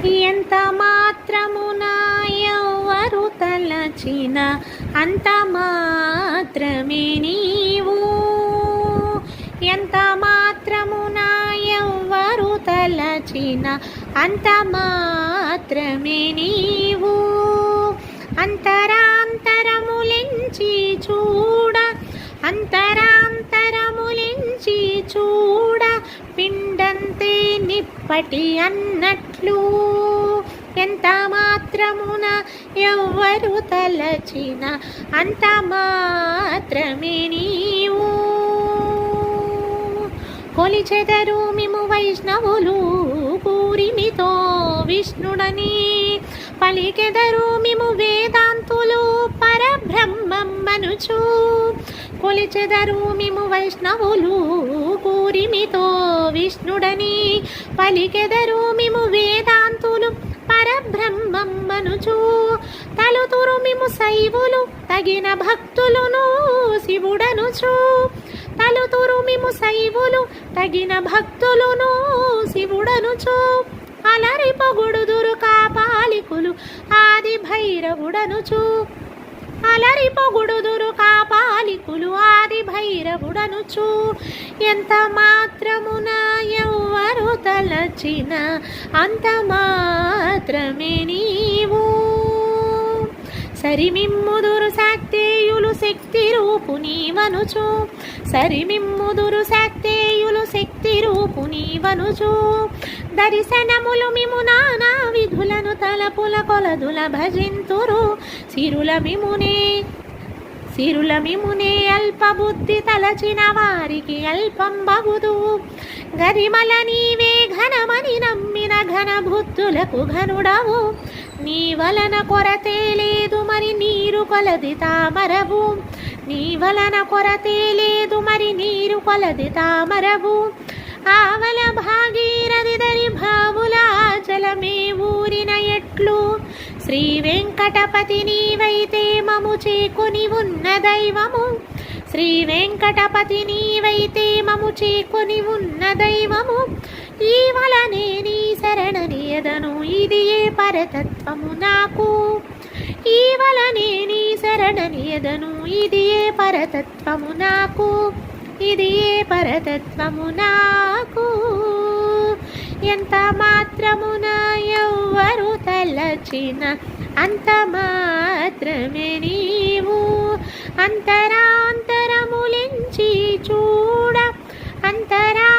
ఎంత మాత్రమున ఎవ్వరు తలచిన అంత మాత్రమే నీవు. ఎంత మాత్రమున ఎవ్వరు తలచిన అంత మాత్రమే నీవు. అంతరాంతరములించి చూడ, అంతరాంతరములించి చూడ, పిండంతే నిప్పటి అన్నట్లు. ఎంత మాత్రమున ఎవ్వరు తలచిన అంత మాత్రమే నీవు. కొలిచెదరు మిము వైష్ణవులు కూరిమితో విష్ణుడని, పలికెదరు మిము వేదాంతులు పరబ్రహ్మమనుచు. కొలిచెదరు మిము వైష్ణవులు కూరిమితో విష్ణుడని, పలికెదరు మిము వేదాంతులు పరబ్రహ్మమనుచు. తలుతురు మిము శైవులు తగిన భక్తులును శివుడనుచు. తలుతురు మిము శైవులు తగిన భక్తులును శివుడనుచు. అలరి పొగుడుదురు కాపాలికులు ఆది భైరవుడనుచు. అలరి పొగుడుదురు కాపాలికులు ఆది భైరవుడనుచు. ఎంత మాత్రమున ఎవ్వరు తలచిన అంత మాత్రమే నీవు. సరిమిమ్ముదురు శాక్తేయులు శక్తి రూపు నీవనుచు. సరిమిమ్ముదురు శాక్తేయులు శక్తి రూపు నీవనుచు. దర్శనములు మిము నానా విధులను తలపుల కొలదుల భజింతురు. సిరుల మిమునే అల్పబుద్ధి తలచిన వారికి అల్పం బగుదు. గరిమల నీవే ఘనమని నమ్మిన ఘన బుద్ధులకు ఘనుడవు. నీ వలన కొరతే లేదు మరి నీరు కొలది తామరవు. నీ వలన కొరతే లేదు మరి నీరు కొలది తామరవు. ఆవల భాగీరథి దరి భావుల ఆచలమే ఊరిన ఎట్లు. శ్రీ వెంకటపతి నీవైతే మము చేకొని ఉన్న దైవము. శ్రీ వెంకటపతి నీవైతే మము చేకొని ఉన్న దైవము. ఈ వలనే నీ శరణనియదను ఇది ఏ పరతత్వము నాకు. ఈ వలనే నీ శరణనియదను ఇది ఏ పరతత్వము నాకు. ఇది ఏ పరతత్వము నాకు. ఎంత మాత్రమున ఎవ్వరు తలచిన అంత మాత్రమే నీవు. అంతరాంతరములించి చూడ, అంతరా